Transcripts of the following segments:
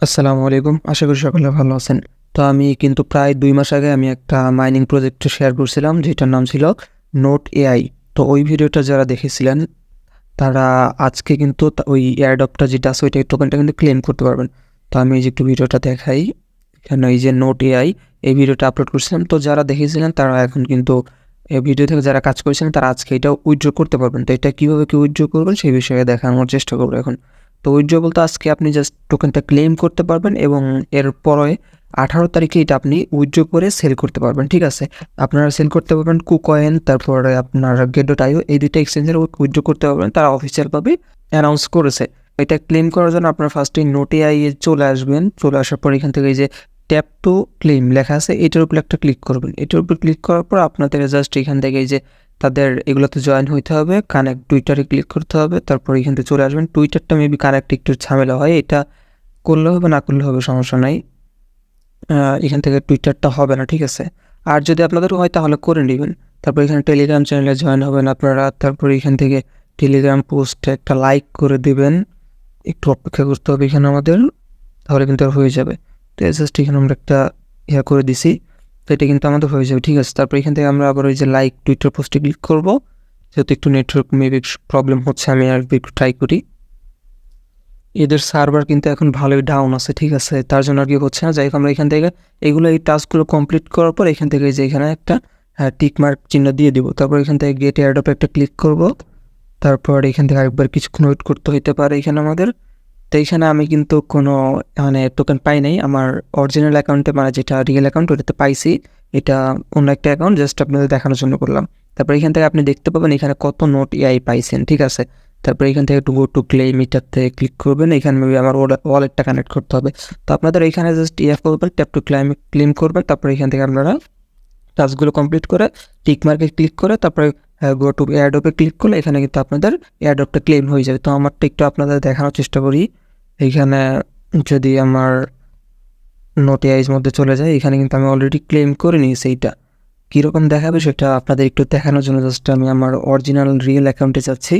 আসসালামু আলাইকুম। আশা করি সকলে ভালো আছেন। তো আমি কিন্তু প্রায় ২ মাস আগে আমি একটা মাইনিং প্রজেক্ট শেয়ার করছিলাম যেটার নাম ছিল নোট এআই। তো ওই ভিডিওটা যারা দেখেছিলেন তারা আজকে কিন্তু ওই এয়ারড্রপটা যেটা আছে ওইটা টোকেনটা কিন্তু ক্লেম করতে পারবেন। তো আমি এই যে একটু ভিডিওটা দেখাই। এখানে এই যে নোট এআই এই ভিডিওটা আপলোড করছিলাম। তো যারা দেখেছিলেন তারা এখন কিন্তু এই ভিডিও থেকে যারা কাজ করেছিলেন তারা আজকে এটা উইথড্র করতে পারবেন। তো এটা কিভাবে কি উইথড্র করবেন সেই বিষয়ে দেখানোর চেষ্টা করব এখন। তো উইথড্র বলতে আজকে আপনি জাস্ট টোকেনটা ক্লেম করতে পারবেন এবং এর পরে 18 তারিখে এটা আপনি উইথড্র করে সেল করতে পারবেন। ঠিক আছে? আপনারা সেল করতে পারবেন কুকয়েন, তারপরে আপনার get.io এই ২ টা এক্সচেঞ্জের উইথড্র করতে পারবেন। তারা অফিসিয়ালভাবে অ্যানাউন্স করেছে। এটা ক্লেম করার জন্য আপনারা ফার্স্টে নোট এআই এ চলে আসবেন। চলে আসার পর এখান থেকে এই যে ট্যাপ টু ক্লেম লেখা আছে এটার উপর একটা ক্লিক করবেন। এটার উপর ক্লিক করার পর আপনাদের জাস্ট এখান থেকে এই যে তাদের এগুলোতে জয়েন হইতে হবে, কানেক্ট টুইটারে ক্লিক করতে হবে। তারপর এখান থেকে চলে আসবেন। টুইটারটা মেবি কানেক্ট একটু ঝামেলা হয়। এটা করলে হবে না করলে হবে সমস্যা নাই। এখান থেকে টুইটারটা হবে না, ঠিক আছে? আর যদি আপনাদের হয় তাহলে করে নেবেন। তারপর এখানে টেলিগ্রাম চ্যানেলে জয়েন হবেন আপনারা। তারপর এখান থেকে টেলিগ্রাম পোস্টে একটা লাইক করে দিবেন। একটু অপেক্ষা করতে হবে এখানে আমাদের, তাহলে কিন্তু আর হয়ে যাবে। তো জাস্ট এখানে আমরা একটা করে দিছি। তো এটা কিন্তু আমাদের হয়ে যাবে, ঠিক আছে? তারপর এখান থেকে আমরা আবার ওই যে লাইক টুইটার পোস্টে ক্লিক করব। যেহেতু একটু নেটওয়ার্ক মেবি প্রবলেম হচ্ছে, আমি আর একটু ট্রাই করি। এদের সার্ভার কিন্তু এখন ভালোই ডাউন আছে, ঠিক আছে? তার জন্য আর কি হচ্ছে না। যাই হোক আমরা এখান থেকে এগুলো এই টাস্কগুলো কমপ্লিট করার পর এখান থেকে যে এখানে একটা টিক মার্ক চিহ্ন দিয়ে দিব। তারপর এখান থেকে গেট এয়ারড্রপে একটা ক্লিক করব। তারপর এখান থেকে আরেকবার কিছুক্ষণ ওয়েট করতে হইতে পারে এখানে আমাদের। তো এইখানে আমি কিন্তু কোনো টোকেন পাই নাই। আমার অরিজিনাল অ্যাকাউন্টে যেটা রিয়েল অ্যাকাউন্ট ওটাতে পাইছি। এটা অন্য একটা অ্যাকাউন্ট, জাস্ট আপনাদের দেখানোর জন্য করলাম। তারপর এখান থেকে আপনি দেখতে পাবেন এখানে কত নোট এআই পাইছেন, ঠিক আছে? তারপর এখান থেকে একটু গো টু ক্লেম এটাতে ক্লিক করবেন। এখানে মেবি আমার ওয়ালেটটা কানেক্ট করতে হবে। তো আপনাদের এখানে জাস্ট করবেন, ট্যাপ টু ক্লেম করবেন। তারপর এখান থেকে আপনারা টাস্কগুলো কমপ্লিট করে টিক মার্কে ক্লিক করে তারপরে গো টু এয়ারড্রপে ক্লিক করলে এখানে কিন্তু আপনাদের এয়ারড্রপটা ক্লেম হয়ে যাবে। তো আমারটা একটু আপনাদের দেখানোর চেষ্টা করি। এইখানে যদি আমার নোট এআই's মধ্যে চলে যায়, এখানে কিন্তু আমি অলরেডি ক্লেম করে নিয়েছি। এইটা কীরকম দেখাবে সেটা আপনাদের একটু দেখানোর জন্য জাস্ট আমি আমার অরিজিনাল রিয়েল অ্যাকাউন্টে যাচ্ছি।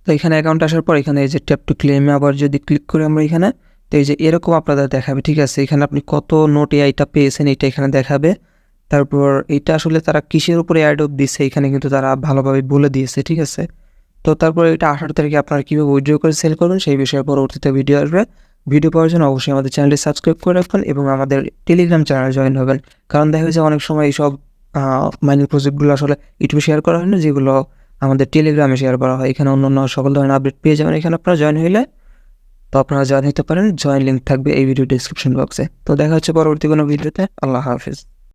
তো এখানে অ্যাকাউন্ট আসার পর এখানে এই যে ট্যাপ টু ক্লেমে আবার যদি ক্লিক করি আমরা এখানে, তো এই যে এরকম আপনাদের দেখাবে, ঠিক আছে? এখানে আপনি কত নোট এআইটা পেয়েছেন এটা এখানে দেখাবে। তারপর এটা আসলে তারা কিসের উপরে এয়ারড্রপ দিচ্ছে এখানে কিন্তু তারা ভালোভাবে বলে দিয়েছে, ঠিক আছে? তো তারপর এটা 18 তারিখে আপনারা কীভাবে উইথড্র করে সেল করবেন সেই বিষয়ে পরবর্তীতে ভিডিও আসবে। ভিডিও পাওয়ার জন্য অবশ্যই আমাদের চ্যানেলটি সাবস্ক্রাইব করে রাখবেন এবং আমাদের টেলিগ্রাম চ্যানেলে জয়েন হবেন। কারণ দেখা যায় অনেক সময় এইসব মাইনিং প্রজেক্টগুলো আসলে ইউটিউবে শেয়ার করা হয় না, যেগুলো আমাদের টেলিগ্রামে শেয়ার করা হয়। এখানে অন্যান্য সকল ধরনের আপডেট পেয়ে যাবেন এখানে আপনারা জয়েন হইলে। তো আপনারা জয়েন হতে পারেন, জয়েন লিঙ্ক থাকবে এই ভিডিও ডেসক্রিপশন বক্সে। তো দেখা হচ্ছে পরবর্তী কোনো ভিডিওতে। আল্লাহ হাফিজ।